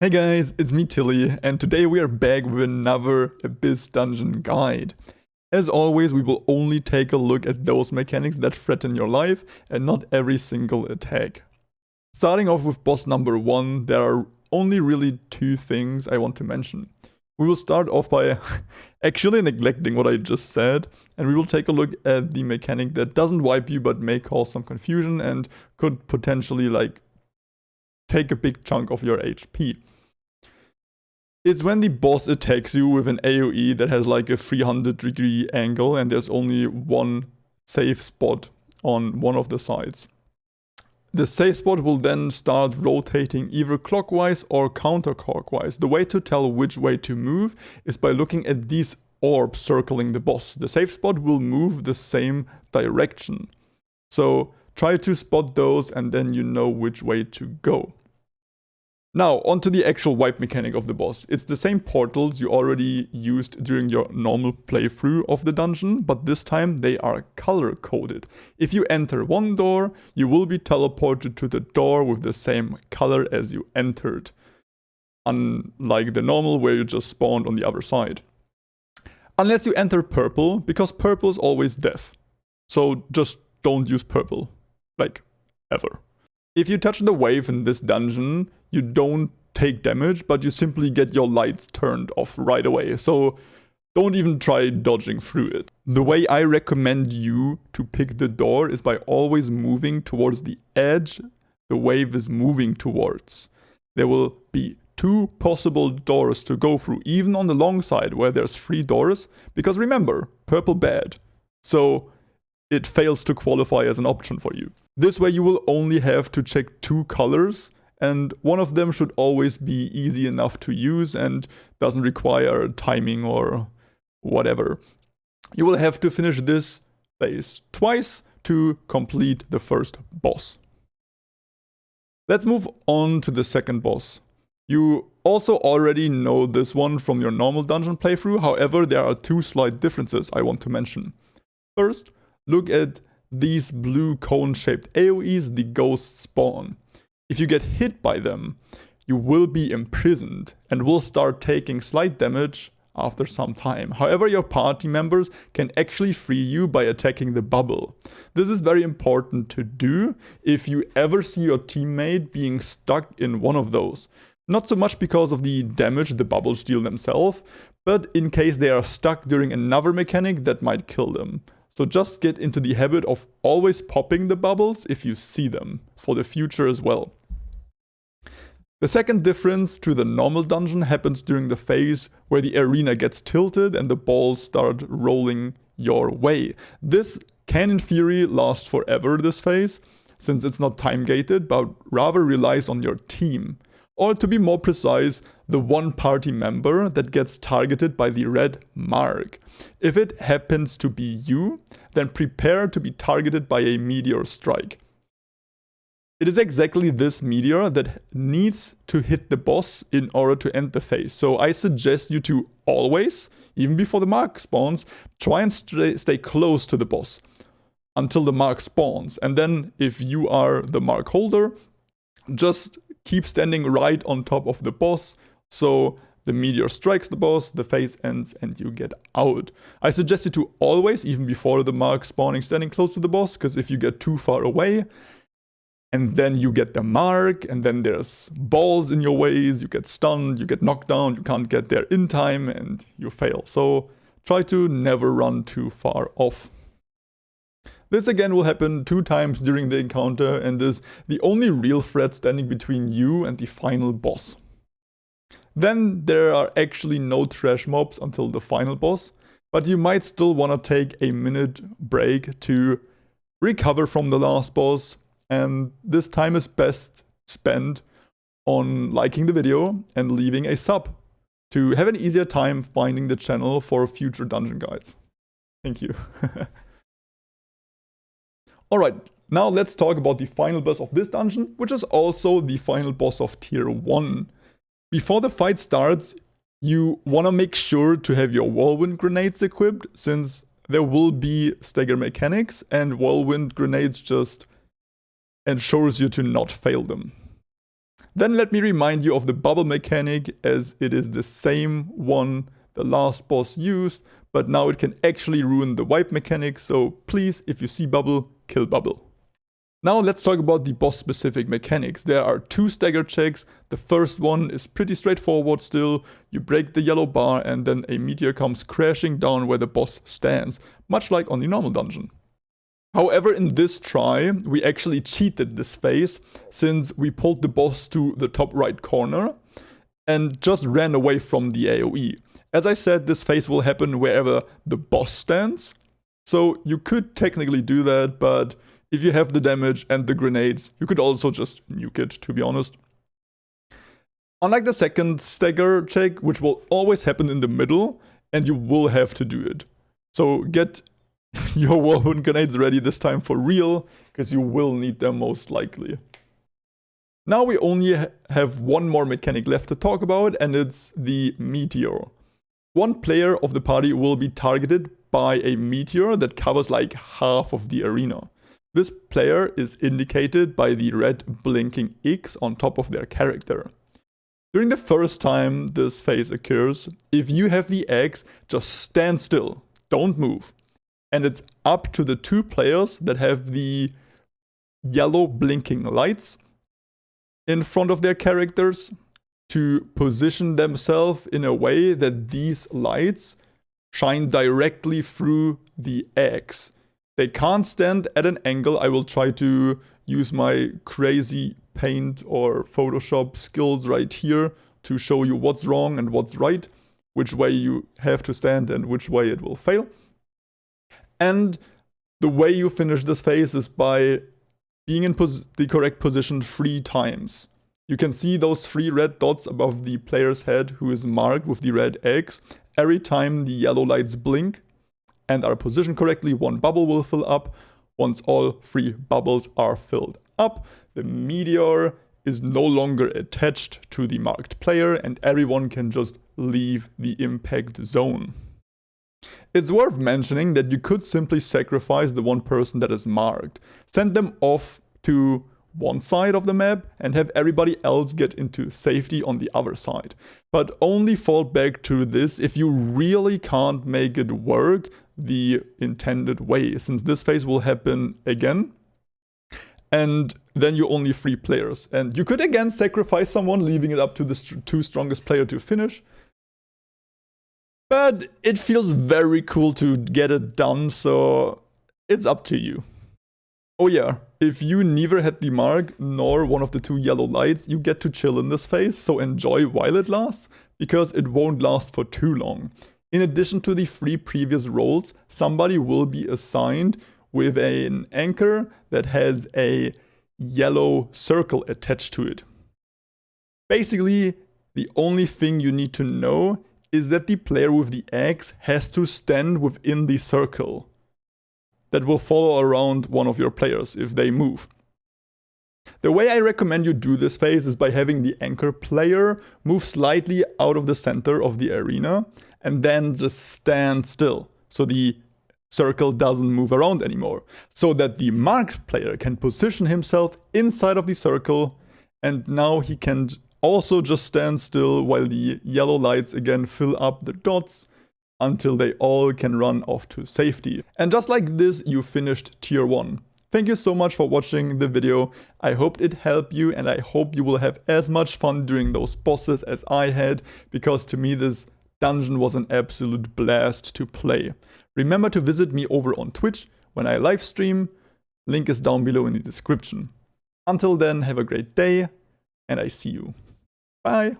Hey guys, it's me Tilly, and today we are back with another Abyss Dungeon guide. As always, we will only take a look at those mechanics that threaten your life and not every single attack. Starting off with boss number 1, there are only really 2 things I want to mention. We will start off by actually neglecting what I just said, and we will take a look at the mechanic that doesn't wipe you but may cause some confusion and could potentially take a big chunk of your HP. It's when the boss attacks you with an AoE that has like a 300-degree angle and there's only one safe spot on one of the sides. The safe spot will then start rotating either clockwise or counterclockwise. The way to tell which way to move is by looking at these orbs circling the boss. The safe spot will move the same direction. So try to spot those and then you know which way to go. Now, onto the actual wipe mechanic of the boss. It's the same portals you already used during your normal playthrough of the dungeon, but this time they are color-coded. If you enter one door, you will be teleported to the door with the same color as you entered, unlike the normal where you just spawned on the other side. Unless you enter purple, because purple is always death. So just don't use purple, ever. If you touch the wave in this dungeon, you don't take damage, but you simply get your lights turned off right away, so don't even try dodging through it. The way I recommend you to pick the door is by always moving towards the edge the wave is moving towards. There will be 2 possible doors to go through, even on the long side where there's 3 doors, because remember, purple bad, so it fails to qualify as an option for you. This way you will only have to check 2 colors, and one of them should always be easy enough to use and doesn't require timing or whatever. You will have to finish this phase twice to complete the first boss. Let's move on to the second boss. You also already know this one from your normal dungeon playthrough, however there are 2 slight differences I want to mention. First, look at these blue cone-shaped AoEs the ghosts spawn. If you get hit by them, you will be imprisoned and will start taking slight damage after some time. However, your party members can actually free you by attacking the bubble. This is very important to do if you ever see your teammate being stuck in one of those. Not so much because of the damage the bubbles deal themselves, but in case they are stuck during another mechanic that might kill them. So just get into the habit of always popping the bubbles if you see them, for the future as well. The second difference to the normal dungeon happens during the phase where the arena gets tilted and the balls start rolling your way. This can in theory last forever, this phase, since it's not time gated, but rather relies on your team. Or to be more precise, the one party member that gets targeted by the red mark. If it happens to be you, then prepare to be targeted by a meteor strike. It is exactly this meteor that needs to hit the boss in order to end the phase. So I suggest you to always, even before the mark spawns, try and stay close to the boss until the mark spawns. And then if you are the mark holder, just keep standing right on top of the boss, so the meteor strikes the boss, the phase ends, and you get out. I suggest you to always, even before the mark spawning, standing close to the boss, because if you get too far away, and then you get the mark, and then there's balls in your ways, you get stunned, you get knocked down, you can't get there in time, and you fail. So try to never run too far off. This again will happen 2 times during the encounter and is the only real threat standing between you and the final boss. Then there are actually no trash mobs until the final boss, but you might still want to take a minute break to recover from the last boss, and this time is best spent on liking the video and leaving a sub to have an easier time finding the channel for future dungeon guides. Thank you. Alright, now let's talk about the final boss of this dungeon, which is also the final boss of tier 1. Before the fight starts, you want to make sure to have your whirlwind grenades equipped, since there will be stagger mechanics and whirlwind grenades just ensures you to not fail them. Then let me remind you of the bubble mechanic, as it is the same one the last boss used, but now it can actually ruin the wipe mechanic, so please, if you see bubble, kill bubble. Now let's talk about the boss specific mechanics. There are 2 stagger checks. The first one is pretty straightforward still. You break the yellow bar and then a meteor comes crashing down where the boss stands, much like on the normal dungeon. However, in this try, we actually cheated this phase, since we pulled the boss to the top right corner and just ran away from the AoE. As I said, this phase will happen wherever the boss stands, so you could technically do that, but if you have the damage and the grenades, you could also just nuke it, to be honest. Unlike the second stagger check, which will always happen in the middle, and you will have to do it. So get your whirlwind grenades ready this time for real, because you will need them most likely. Now we only have one more mechanic left to talk about, and it's the meteor. One player of the party will be targeted by a meteor that covers like half of the arena. This player is indicated by the red blinking X on top of their character. During the first time this phase occurs, if you have the X, just stand still, don't move. And it's up to the 2 players that have the yellow blinking lights in front of their characters to position themselves in a way that these lights shine directly through the X. They can't stand at an angle. I will try to use my crazy paint or Photoshop skills right here to show you what's wrong and what's right, which way you have to stand and which way it will fail. And the way you finish this phase is by being in the correct position 3 times. You can see those 3 red dots above the player's head who is marked with the red X. Every time the yellow lights blink and are positioned correctly, 1 bubble will fill up. Once all 3 bubbles are filled up, the meteor is no longer attached to the marked player and everyone can just leave the impact zone. It's worth mentioning that you could simply sacrifice the 1 person that is marked, send them off to one side of the map and have everybody else get into safety on the other side. But only fall back to this if you really can't make it work the intended way, since this phase will happen again. And then you only 3 players. And you could again sacrifice someone, leaving it up to the 2 strongest player to finish. But it feels very cool to get it done, so it's up to you. Oh yeah, if you neither had the mark nor one of the 2 yellow lights, you get to chill in this phase, so enjoy while it lasts, because it won't last for too long. In addition to the 3 previous roles, somebody will be assigned with an anchor that has a yellow circle attached to it. Basically, the only thing you need to know is that the player with the X has to stand within the circle that will follow around one of your players if they move. The way I recommend you do this phase is by having the anchor player move slightly out of the center of the arena and then just stand still so the circle doesn't move around anymore, so that the marked player can position himself inside of the circle, and now he can also just stand still while the yellow lights again fill up the dots until they all can run off to safety. And just like this, you finished tier 1. Thank you so much for watching the video. I hope it helped you and I hope you will have as much fun during those bosses as I had, because to me this dungeon was an absolute blast to play. Remember to visit me over on Twitch when I live stream. Link is down below in the description. Until then, have a great day and I see you. Bye!